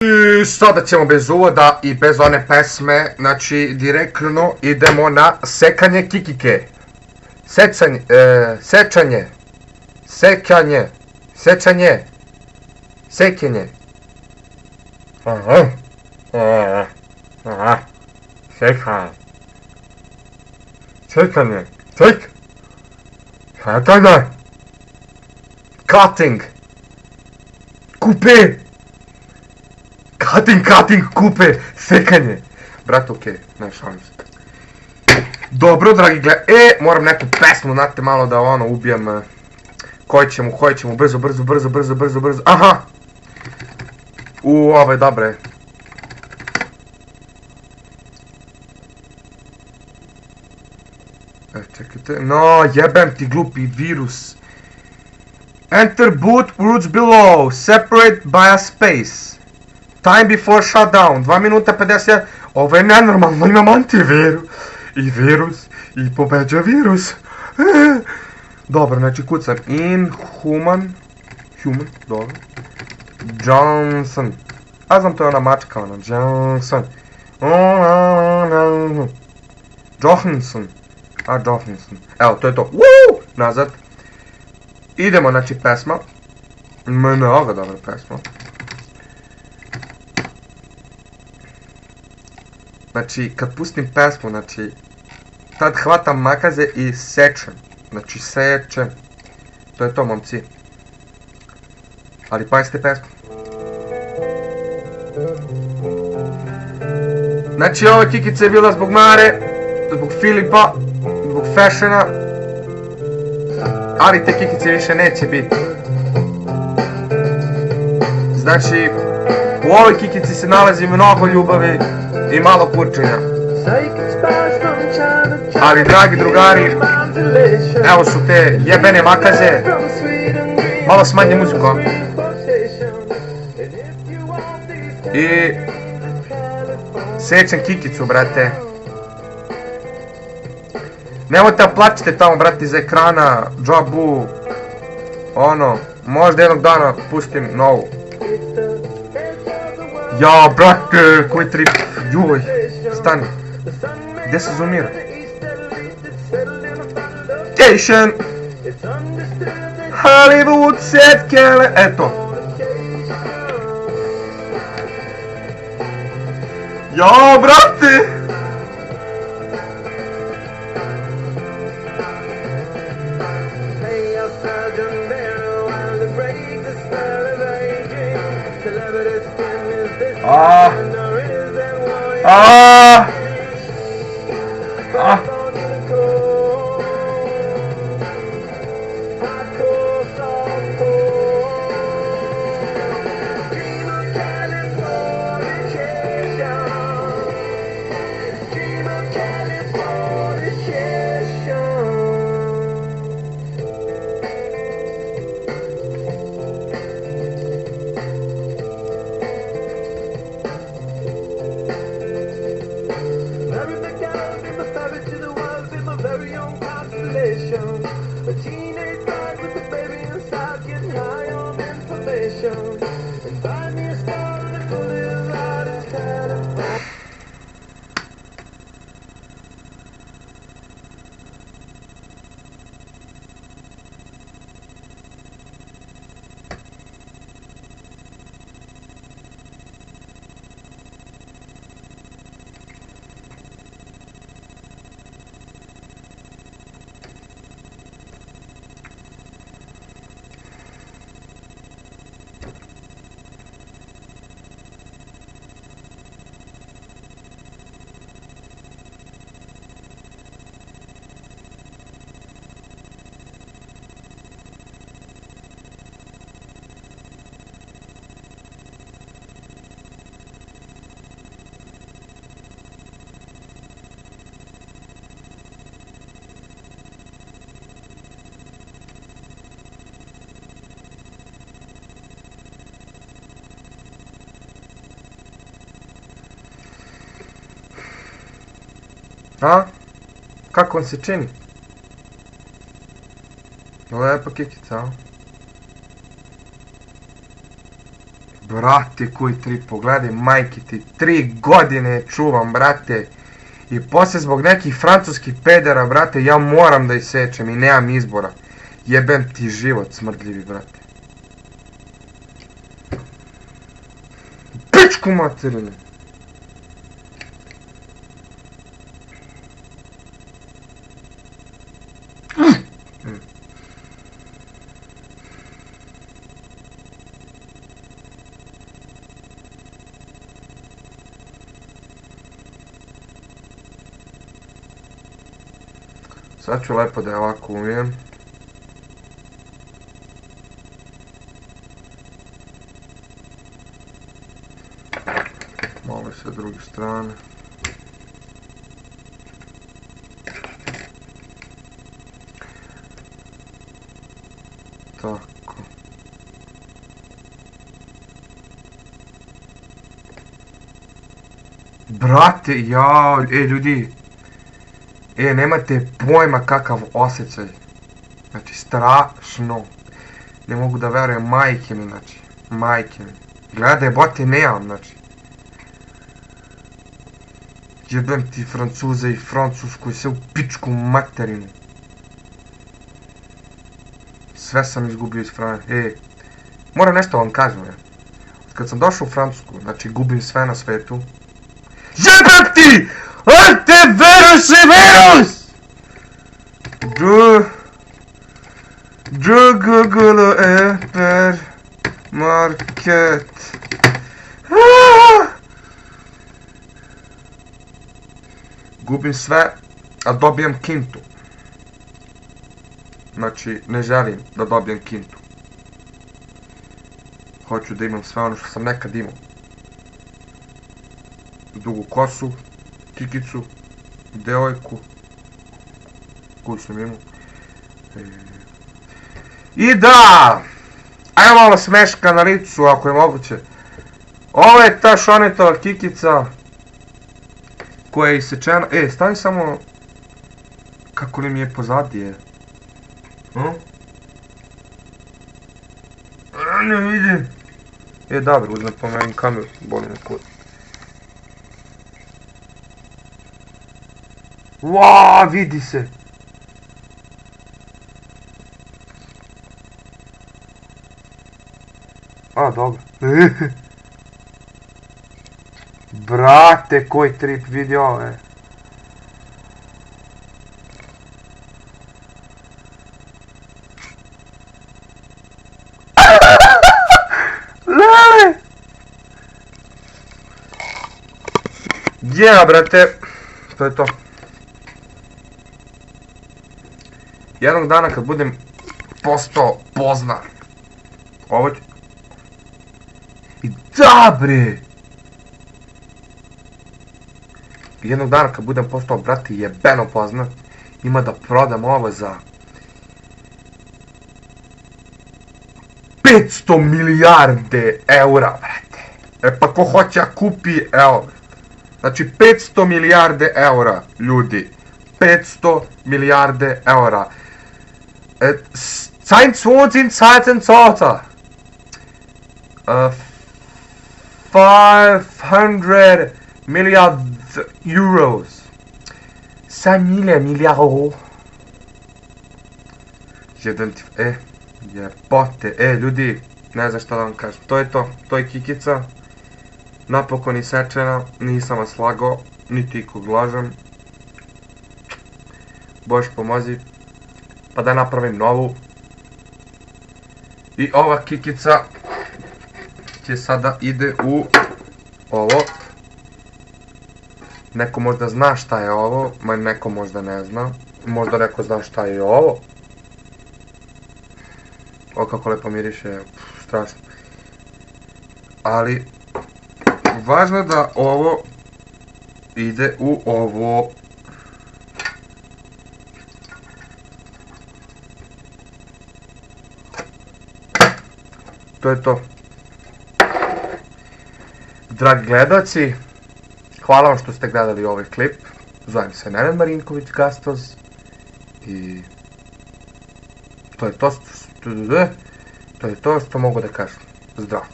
I sada ćemo bez uvoda i bez one pesme, znači direktno idemo na sekanje kikike. Sečanje, sekanje, sečanje, sekenje. Sekanje. Sekanje, sekanje. Cutting. Kupe. Cutting, kupe, sekanje. Brate, okej, ne šalim se. Dobro, dragi moram neku pesmu, znate, malo da ono, ubijem. Koji ćemo, brzo. Aha! Ovo je dobre. Čekajte, no, jebem ti glupi virus. Enter boot routes below, separate by a space. Time before shutdown, 2 minuta 50. Ovo je nenormalno, imam antivirus. I virus, i pobeđa virus. Dobro, znači kucam human, dobro. Johnson. A znam, to je ona mačka, ona, Johnson. Johansson. Johansson. Evo, to je to. Nazad. Idemo, znači, pesma. Mnogo dobra pesma. Znači, kad pustim pesmu, znači, tad hvatam makaze i sečem. Znači, sečem. To je to, momci. Ali pazite pesmu. Znači, ova kikica je bila zbog Mare, zbog Filipa, zbog fashiona. Ali te kikice više neće biti. Znači, u ovoj kikici se nalazi mnogo ljubavi i malo kurčenja. Ali, dragi drugari, evo su te jebene makaze. Malo smanji muziku. I sećam kikicu, brate. Nemojte da plaćete tamo, brate, iz ekrana, džabu. Ono, možda jednog dana pustim novu. Ja, brate, koji trip, joj, stani, gdje se zoomira? Station, Hollywood set kele, eto. Ja, brate! A teenage bride with a baby inside, getting high on information. And buy me a star and a bullet ride instead of that. A? Kako on se čini? Lepa kikica, a? Brate, koji trip, pogledaj, majke ti, 3 godine čuvam, brate. I poslije zbog nekih francuskih pedera, brate, ja moram da isečem i nemam izbora. Jebem ti život, smrdljivi, brate. Pičku materinu. Sad ću lepo da je ovako umijem. Malo sa druge strane. Tako. Brate, jao, ljudi. Nemate pojma kakav osjećaj. Znači, strašno. Ne mogu da verujem, majke mi, znači. Majke mi. Gledaj, bote, nemam, znači. Jebem ti Francuze i Francusku i sve u pičku materinu. Sve sam izgubio iz Francuske. Moram nešto vam kažem, kad sam došao u Francusku, znači gubim sve na svetu. Jebem ti! Antivirus i virus! Google Hyper Market. Gubim sve, a dobijem kintu. Znači, ne želim da dobijem kintu. Hoću da imam sve ono što sam nekad imao. Dugu kosu, kikicu, devojku, koju sam imao. I da! Ajmo malo smeška na licu, ako je moguće. Ovo je ta Šonetova kikica koja je isečena. Stavi samo kako li mi je pozadije. Ne vidim. Dobro, uzmem pomerim kameru, boli me kod. Waaaa, vidi se. A, dobro. Brate, koji trip, vidi ovo, Lele! Yeah, brate. To je to. Jednog dana kad budem postao poznat. Ovo ću... I da, bre! Jednog dana kad budem postao, brate, jebeno poznat, ima da prodam ovo za 500 milijarde eura, brate. Pa ko hoće a kupi, evo. Znači 500 milijarde eura, ljudi. 500 milijarde eura. Sein 20 500 milijard euros. 5 milijard euro. Jebote, ljudi, ne znam šta da vam kažem. To je to, to je kikica. Napokon isečena, nisam vas lagao, niti ikog lažem. Bož pomozi, pa da napravim novu. I ova kikica će sada ide u ovo. Neko možda zna šta je ovo, neko možda ne zna. Možda neko zna šta je ovo. O, kako lepo miriše, strašno. Ali, važno je da ovo ide u ovo. To je to. Dragi gledalci, hvala vam što ste gledali ovaj klip. Zovem se Nenad Marinković Gastoz. I to je to što mogu da kažem. Zdravo.